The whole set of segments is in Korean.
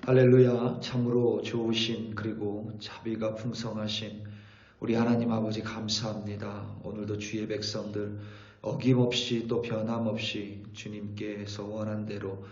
할렐루야. 참으로 좋으신 그리고 자비가 풍성하신 우리 하나님 아버지 감사합니다. 오늘도 주의 백성들 어김없이 또 변함없이 주님께서 원한 대로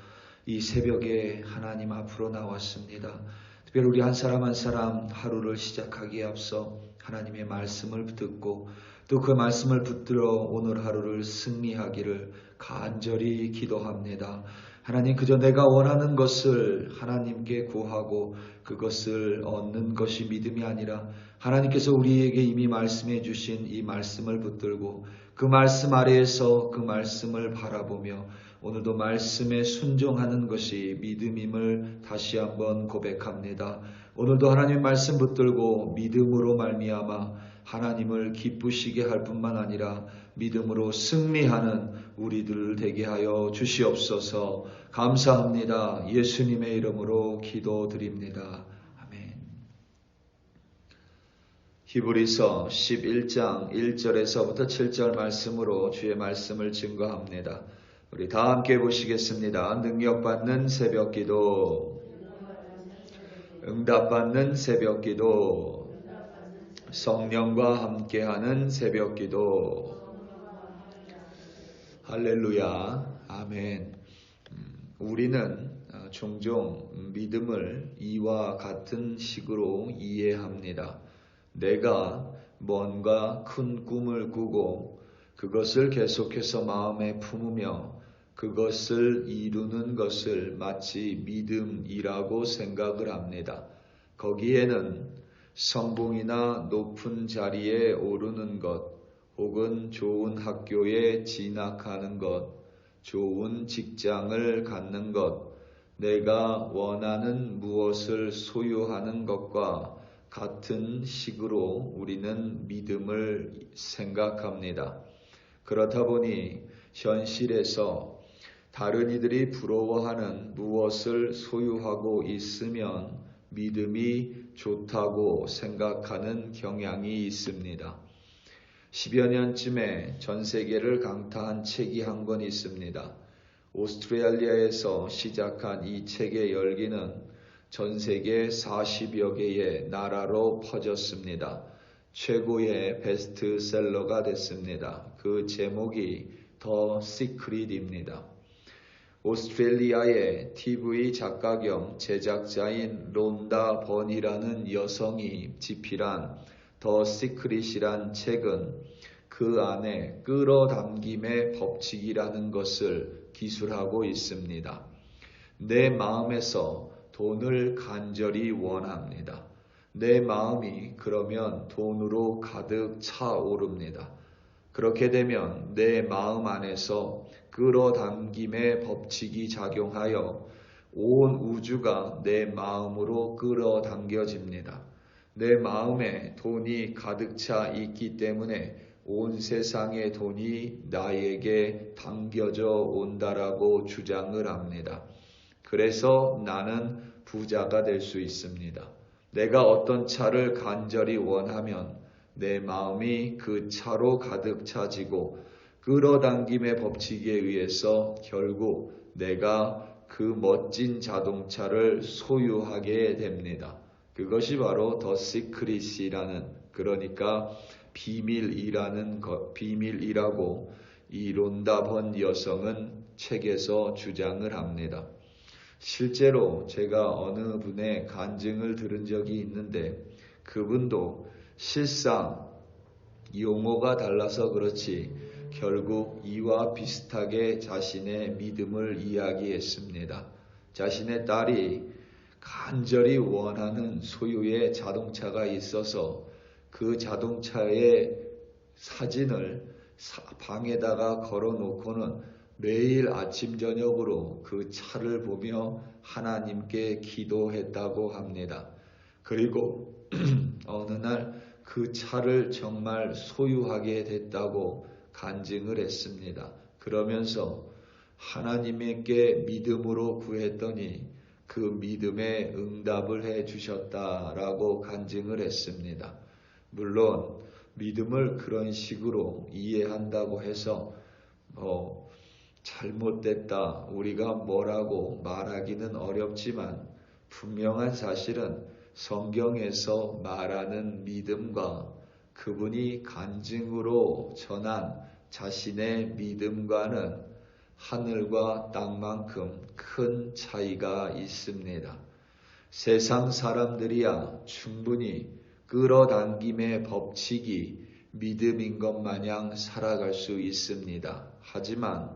이 새벽에 하나님 앞으로 나왔습니다. 특별히 우리 한 사람 한 사람 하루를 시작하기에 앞서 하나님의 말씀을 듣고 또 그 말씀을 붙들어 오늘 하루를 승리하기를 간절히 기도합니다. 하나님, 그저 내가 원하는 것을 하나님께 구하고 그것을 얻는 것이 믿음이 아니라 하나님께서 우리에게 이미 말씀해 주신 이 말씀을 붙들고 그 말씀 아래에서 그 말씀을 바라보며 오늘도 말씀에 순종하는 것이 믿음임을 다시 한번 고백합니다. 오늘도 하나님 말씀 붙들고 믿음으로 말미암아 하나님을 기쁘시게 할 뿐만 아니라 믿음으로 승리하는 우리들 되게 하여 주시옵소서. 감사합니다. 예수님의 이름으로 기도드립니다. 아멘. 히브리서 11장 1절에서부터 7절 말씀으로 주의 말씀을 증거합니다. 우리 다 함께 보시겠습니다. 능력받는 새벽기도, 응답받는 새벽기도, 성령과 함께하는 새벽기도. 할렐루야. 아멘. 우리는 종종 믿음을 이와 같은 식으로 이해합니다. 내가 뭔가 큰 꿈을 꾸고 그것을 계속해서 마음에 품으며 그것을 이루는 것을 마치 믿음이라고 생각을 합니다. 거기에는 성공이나 높은 자리에 오르는 것, 혹은 좋은 학교에 진학하는 것, 좋은 직장을 갖는 것, 내가 원하는 무엇을 소유하는 것과 같은 식으로 우리는 믿음을 생각합니다. 그렇다 보니 현실에서 다른 이들이 부러워하는 무엇을 소유하고 있으면 믿음이 좋다고 생각하는 경향이 있습니다. 10여 년쯤에 전 세계를 강타한 책이 한 권 있습니다. 오스트레일리아에서 시작한 이 책의 열기는 전 세계 40여 개의 나라로 퍼졌습니다. 최고의 베스트셀러가 됐습니다. 그 제목이 더 시크릿입니다. 오스트레일리아의 TV 작가 겸 제작자인 론다 번이라는 여성이 집필한 더 시크릿이란 책은 그 안에 끌어당김의 법칙이라는 것을 기술하고 있습니다. 내 마음에서 돈을 간절히 원합니다. 내 마음이 그러면 돈으로 가득 차오릅니다. 그렇게 되면 내 마음 안에서 끌어당김의 법칙이 작용하여 온 우주가 내 마음으로 끌어당겨집니다. 내 마음에 돈이 가득 차 있기 때문에 온 세상의 돈이 나에게 당겨져 온다라고 주장을 합니다. 그래서 나는 부자가 될 수 있습니다. 내가 어떤 차를 간절히 원하면 내 마음이 그 차로 가득 차지고 끌어당김의 법칙에 의해서 결국 내가 그 멋진 자동차를 소유하게 됩니다. 그것이 바로 더 시크릿이라는, 그러니까 비밀이라고 이 론다 번 여성은 책에서 주장을 합니다. 실제로 제가 어느 분의 간증을 들은 적이 있는데 그분도 실상 용어가 달라서 그렇지 결국 이와 비슷하게 자신의 믿음을 이야기했습니다. 자신의 딸이 간절히 원하는 소유의 자동차가 있어서 그 자동차의 사진을 방에다가 걸어놓고는 매일 아침 저녁으로 그 차를 보며 하나님께 기도했다고 합니다. 그리고 어느 날 그 차를 정말 소유하게 됐다고 간증을 했습니다. 그러면서 하나님께 믿음으로 구했더니 그 믿음에 응답을 해 주셨다라고 간증을 했습니다. 물론 믿음을 그런 식으로 이해한다고 해서 잘못됐다 우리가 뭐라고 말하기는 어렵지만 분명한 사실은 성경에서 말하는 믿음과 그분이 간증으로 전한 자신의 믿음과는 하늘과 땅만큼 큰 차이가 있습니다. 세상 사람들이야 충분히 끌어당김의 법칙이 믿음인 것 마냥 살아갈 수 있습니다. 하지만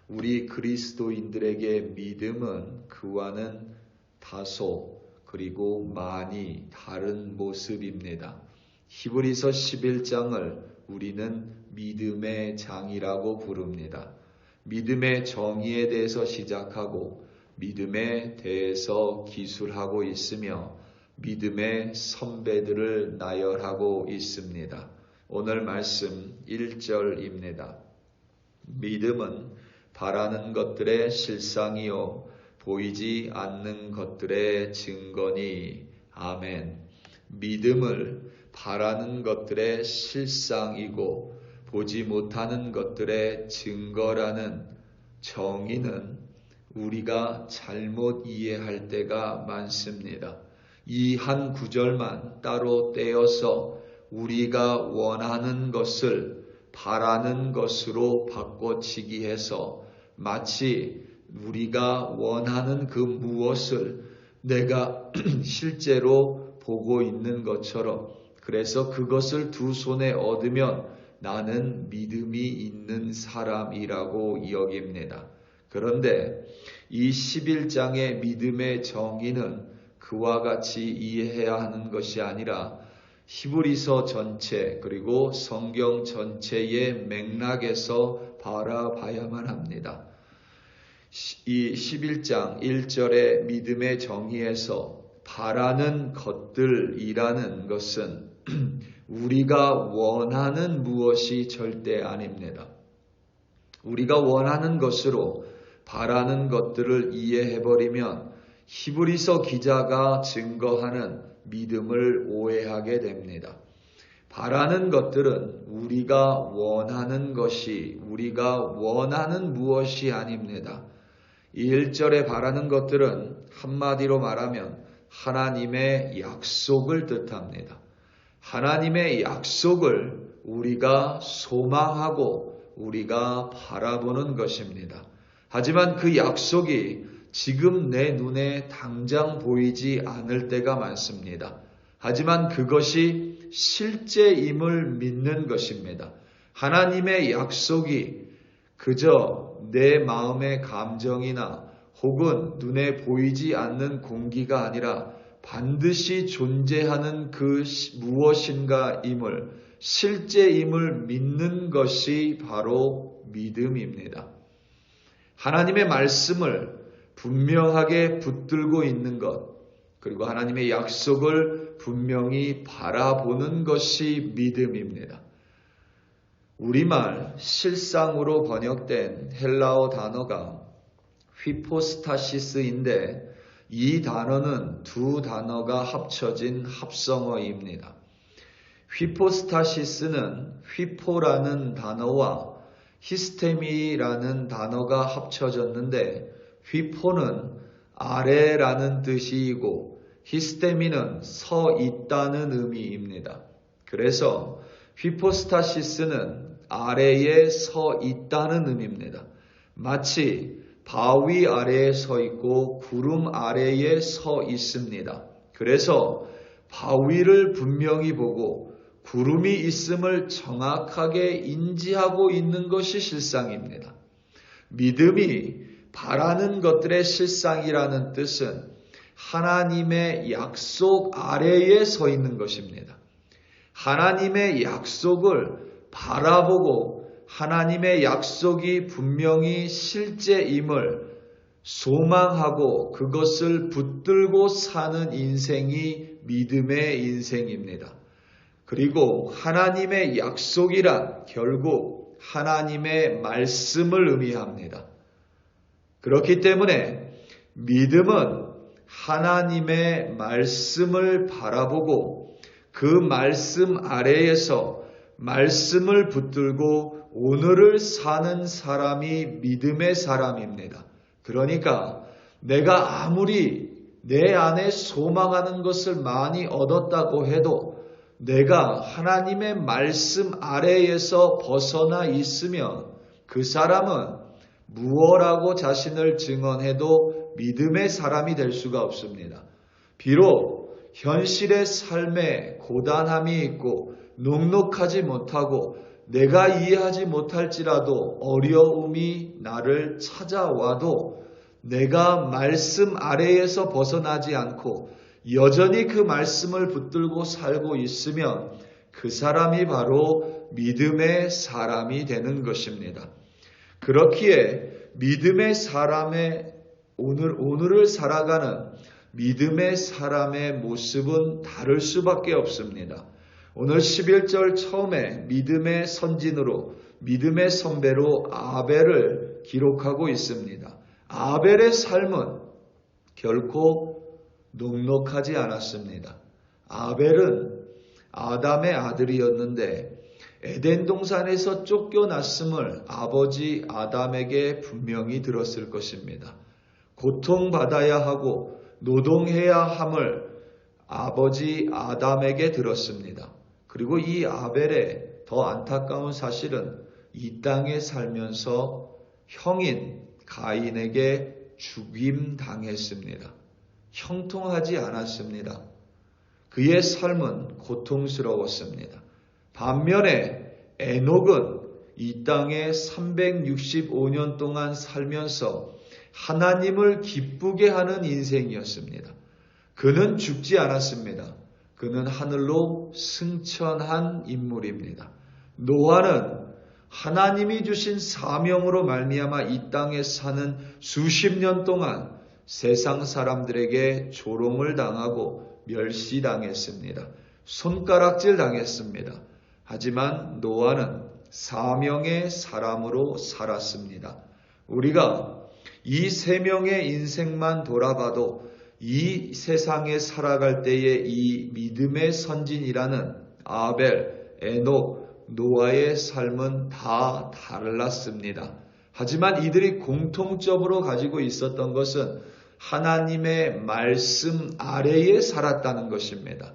우리 그리스도인들에게 믿음은 그와는 다소 그리고 많이 다른 모습입니다. 히브리서 11장을 우리는 믿음의 장이라고 부릅니다. 믿음의 정의에 대해서 시작하고 믿음에 대해서 기술하고 있으며 믿음의 선배들을 나열하고 있습니다. 오늘 말씀 1절입니다. 믿음은 바라는 것들의 실상이요 보이지 않는 것들의 증거니. 아멘. 믿음을 바라는 것들의 실상이고 보지 못하는 것들의 증거라는 정의는 우리가 잘못 이해할 때가 많습니다. 이 한 구절만 따로 떼어서 우리가 원하는 것을 바라는 것으로 바꿔치기 해서 마치 우리가 원하는 그 무엇을 내가 실제로 보고 있는 것처럼, 그래서 그것을 두 손에 얻으면 나는 믿음이 있는 사람이라고 여깁니다. 그런데 이 11장의 믿음의 정의는 그와 같이 이해해야 하는 것이 아니라 히브리서 전체 그리고 성경 전체의 맥락에서 바라봐야만 합니다. 이 11장 1절의 믿음의 정의에서 바라는 것들이라는 것은 우리가 원하는 무엇이 절대 아닙니다. 우리가 원하는 것으로 바라는 것들을 이해해버리면 히브리서 기자가 증거하는 믿음을 오해하게 됩니다. 바라는 것들은 우리가 원하는 것이, 우리가 원하는 무엇이 아닙니다. 이 1절에 바라는 것들은 한마디로 말하면 하나님의 약속을 뜻합니다. 하나님의 약속을 우리가 소망하고 우리가 바라보는 것입니다. 하지만 그 약속이 지금 내 눈에 당장 보이지 않을 때가 많습니다. 하지만 그것이 실제임을 믿는 것입니다. 하나님의 약속이 그저 내 마음의 감정이나 혹은 눈에 보이지 않는 공기가 아니라 반드시 존재하는 그 무엇인가임을, 실제임을 믿는 것이 바로 믿음입니다. 하나님의 말씀을 분명하게 붙들고 있는 것, 그리고 하나님의 약속을 분명히 바라보는 것이 믿음입니다. 우리말 실상으로 번역된 헬라어 단어가 휘포스타시스인데 이 단어는 두 단어가 합쳐진 합성어입니다. 휘포스타시스는 휘포라는 단어와 히스테미라는 단어가 합쳐졌는데 휘포는 아래라는 뜻이고 히스테미는 서 있다는 의미입니다. 그래서 휘포스타시스는 아래에 서 있다는 의미입니다. 마치 바위 아래에 서 있고 구름 아래에 서 있습니다. 그래서 바위를 분명히 보고 구름이 있음을 정확하게 인지하고 있는 것이 실상입니다. 믿음이 바라는 것들의 실상이라는 뜻은 하나님의 약속 아래에 서 있는 것입니다. 하나님의 약속을 바라보고 하나님의 약속이 분명히 실제임을 소망하고 그것을 붙들고 사는 인생이 믿음의 인생입니다. 그리고 하나님의 약속이란 결국 하나님의 말씀을 의미합니다. 그렇기 때문에 믿음은 하나님의 말씀을 바라보고 그 말씀 아래에서 말씀을 붙들고 오늘을 사는 사람이 믿음의 사람입니다. 그러니까 내가 아무리 내 안에 소망하는 것을 많이 얻었다고 해도 내가 하나님의 말씀 아래에서 벗어나 있으면 그 사람은 무엇라고 자신을 증언해도 믿음의 사람이 될 수가 없습니다. 비록 현실의 삶에 고단함이 있고 녹록하지 못하고 내가 이해하지 못할지라도 어려움이 나를 찾아와도 내가 말씀 아래에서 벗어나지 않고 여전히 그 말씀을 붙들고 살고 있으면 그 사람이 바로 믿음의 사람이 되는 것입니다. 그렇기에 믿음의 사람의 오늘을 살아가는 믿음의 사람의 모습은 다를 수밖에 없습니다. 오늘 11절 처음에 믿음의 선진으로 믿음의 선배로 아벨을 기록하고 있습니다. 아벨의 삶은 결코 녹록하지 않았습니다. 아벨은 아담의 아들이었는데 에덴 동산에서 쫓겨났음을 아버지 아담에게 분명히 들었을 것입니다. 고통받아야 하고 노동해야 함을 아버지 아담에게 들었습니다. 그리고 이 아벨의 더 안타까운 사실은 이 땅에 살면서 형인 가인에게 죽임당했습니다. 형통하지 않았습니다. 그의 삶은 고통스러웠습니다. 반면에 에녹은 이 땅에 365년 동안 살면서 하나님을 기쁘게 하는 인생이었습니다. 그는 죽지 않았습니다. 그는 하늘로 승천한 인물입니다. 노아는 하나님이 주신 사명으로 말미암아 이 땅에 사는 수십 년 동안 세상 사람들에게 조롱을 당하고 멸시당했습니다. 손가락질 당했습니다. 하지만 노아는 사명의 사람으로 살았습니다. 우리가 이 세 명의 인생만 돌아봐도 이 세상에 살아갈 때의 이 믿음의 선진이라는 아벨, 에녹, 노아의 삶은 다 달랐습니다. 하지만 이들이 공통적으로 가지고 있었던 것은 하나님의 말씀 아래에 살았다는 것입니다.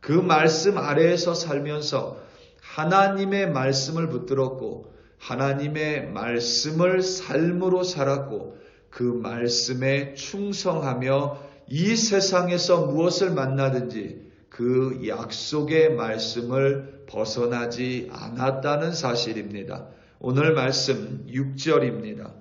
그 말씀 아래에서 살면서 하나님의 말씀을 붙들었고 하나님의 말씀을 삶으로 살았고 그 말씀에 충성하며 이 세상에서 무엇을 만나든지 그 약속의 말씀을 벗어나지 않았다는 사실입니다. 오늘 말씀 6절입니다.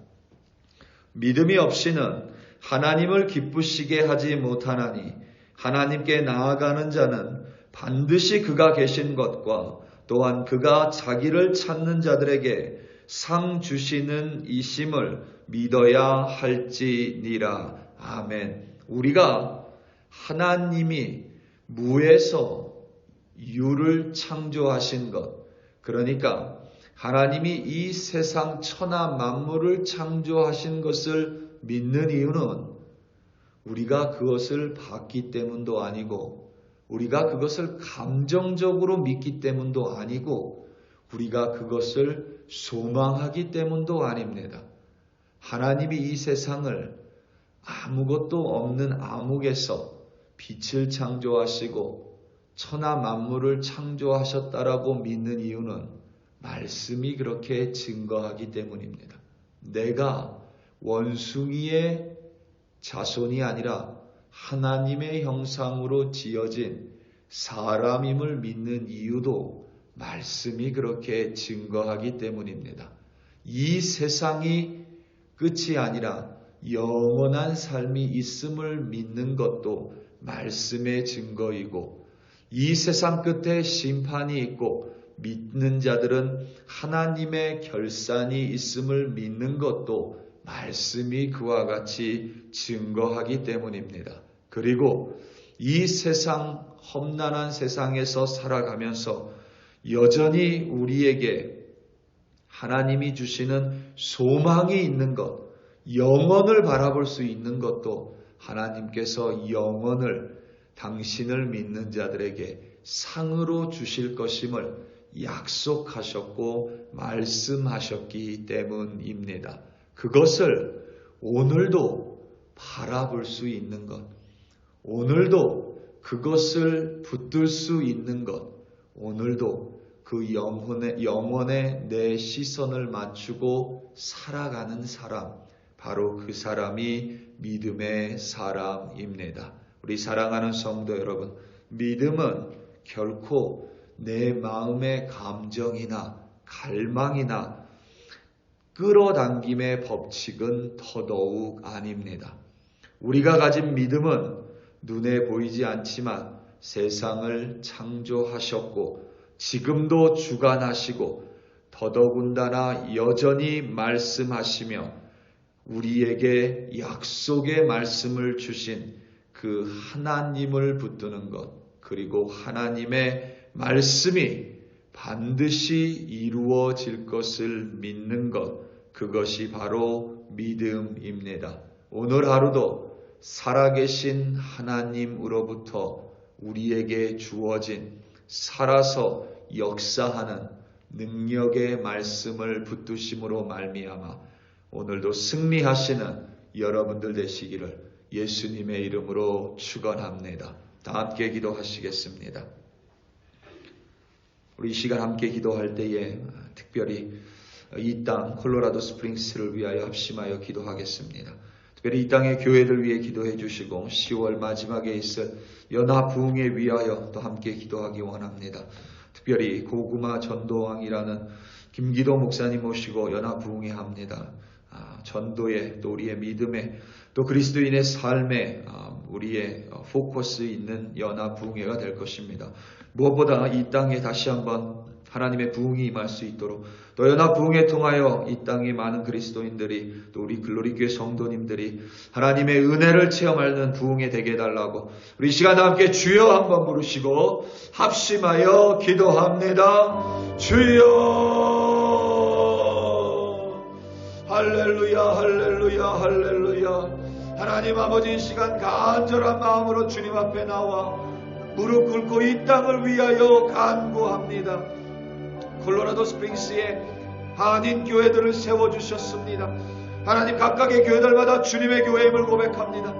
믿음이 없이는 하나님을 기쁘시게 하지 못하나니 하나님께 나아가는 자는 반드시 그가 계신 것과 또한 그가 자기를 찾는 자들에게 상 주시는 이심을 믿어야 할지니라. 아멘. 우리가 하나님이 무에서 유를 창조하신 것, 그러니까 하나님이 이 세상 천하 만물을 창조하신 것을 믿는 이유는 우리가 그것을 봤기 때문도 아니고 우리가 그것을 감정적으로 믿기 때문도 아니고 우리가 그것을 소망하기 때문도 아닙니다. 하나님이 이 세상을 아무것도 없는 암흑에서 빛을 창조하시고 천하 만물을 창조하셨다라고 믿는 이유는 말씀이 그렇게 증거하기 때문입니다. 내가 원숭이의 자손이 아니라 하나님의 형상으로 지어진 사람임을 믿는 이유도 말씀이 그렇게 증거하기 때문입니다. 이 세상이 끝이 아니라 영원한 삶이 있음을 믿는 것도 말씀의 증거이고 이 세상 끝에 심판이 있고 믿는 자들은 하나님의 결산이 있음을 믿는 것도 말씀이 그와 같이 증거하기 때문입니다. 그리고 이 세상 험난한 세상에서 살아가면서 여전히 우리에게 하나님이 주시는 소망이 있는 것, 영원을 바라볼 수 있는 것도 하나님께서 영원을 당신을 믿는 자들에게 상으로 주실 것임을 약속하셨고 말씀하셨기 때문입니다. 그것을 오늘도 바라볼 수 있는 것, 오늘도 그것을 붙들 수 있는 것, 오늘도 그 영혼에 내 시선을 맞추고 살아가는 사람, 바로 그 사람이 믿음의 사람입니다. 우리 사랑하는 성도 여러분, 믿음은 결코 내 마음의 감정이나 갈망이나 끌어당김의 법칙은 더더욱 아닙니다. 우리가 가진 믿음은 눈에 보이지 않지만 세상을 창조하셨고 지금도 주관하시고 더더군다나 여전히 말씀하시며 우리에게 약속의 말씀을 주신 그 하나님을 붙드는 것, 그리고 하나님의 말씀이 반드시 이루어질 것을 믿는 것, 그것이 바로 믿음입니다. 오늘 하루도 살아계신 하나님으로부터 우리에게 주어진 살아서 역사하는 능력의 말씀을 붙드심으로 말미암아 오늘도 승리하시는 여러분들 되시기를 예수님의 이름으로 축원합니다. 다 함께 기도하시겠습니다. 우리 이 시간 함께 기도할 때에 특별히 이 땅 콜로라도 스프링스를 위하여 합심하여 기도하겠습니다. 특별히 이 땅의 교회들 위해 기도해 주시고 10월 마지막에 있을 연합부흥에 위하여 또 함께 기도하기 원합니다. 특별히 고구마 전도왕이라는 김기도 목사님 모시고 연합부흥회 합니다. 전도에 또 우리의 믿음에 또 그리스도인의 삶에 우리의 포커스 있는 연합부흥회가 될 것입니다. 무엇보다 이 땅에 다시 한번 하나님의 부흥이 임할 수 있도록 또 연합부흥회 통하여 이 땅의 많은 그리스도인들이 또 우리 글로리교회 성도님들이 하나님의 은혜를 체험하는 부흥회 되게 해달라고 우리 이 시간 함께 주여 한번 부르시고 합심하여 기도합니다. 주여 할렐루야 할렐루야 할렐루야. 하나님 아버지 이 시간 간절한 마음으로 주님 앞에 나와 무릎 꿇고 이 땅을 위하여 간구합니다. 콜로라도 스프링스에 한인 교회들을 세워주셨습니다. 하나님 각각의 교회들마다 주님의 교회임을 고백합니다.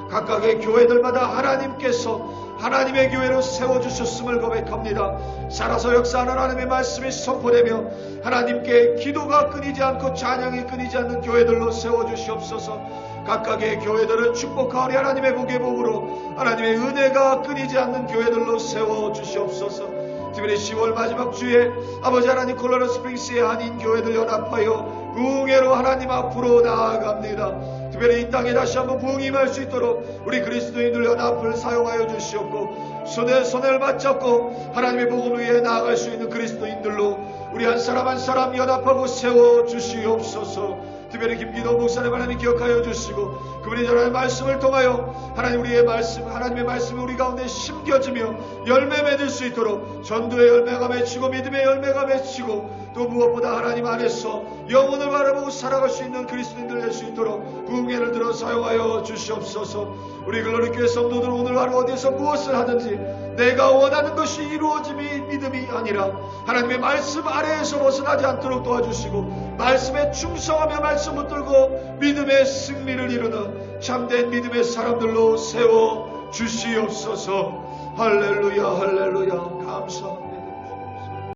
각각의 교회들마다 하나님께서 하나님의 교회로 세워주셨음을 고백합니다. 살아서 역사하는 하나님의 말씀이 선포되며 하나님께 기도가 끊이지 않고 찬양이 끊이지 않는 교회들로 세워주시옵소서. 각각의 교회들을 축복하오니 하나님의 복의 복으로 하나님의 은혜가 끊이지 않는 교회들로 세워주시옵소서. 특별히 10월 마지막 주에 아버지 하나님 콜로라도 스프링스의 한인 교회들 연합하여 부흥회로 하나님 앞으로 나아갑니다. 특별히 이 땅에 다시 한번 부흥이 임할 수 있도록 우리 그리스도인들 연합을 사용하여 주시옵고 손을 맞잡고 하나님의 복음을 위해 나아갈 수 있는 그리스도인들로 우리 한 사람 한 사람 연합하고 세워주시옵소서. 특별히 김기도 목사님 하나님 기억하여 주시고 그분이 전하는 말씀을 통하여 하나님 우리의 말씀 하나님의 말씀이 우리 가운데 심겨지며 열매 맺을 수 있도록 전도의 열매가 맺히고 믿음의 열매가 맺히고 또 무엇보다 하나님 안에서 영혼을 바라보고 살아갈 수 있는 그리스도인들 될 수 있도록 부흥회를 들어 사용하여 주시옵소서. 우리 글로리교회 성도들 오늘 하루 어디서 무엇을 하든지 내가 원하는 것이 이루어짐이 믿음이 아니라 하나님의 말씀 아래에서 벗어나지 않도록 도와주시고 말씀에 충성하며 말씀 붙들고 믿음의 승리를 이루는 참된 믿음의 사람들로 세워 주시옵소서. 할렐루야 할렐루야 감사합니다.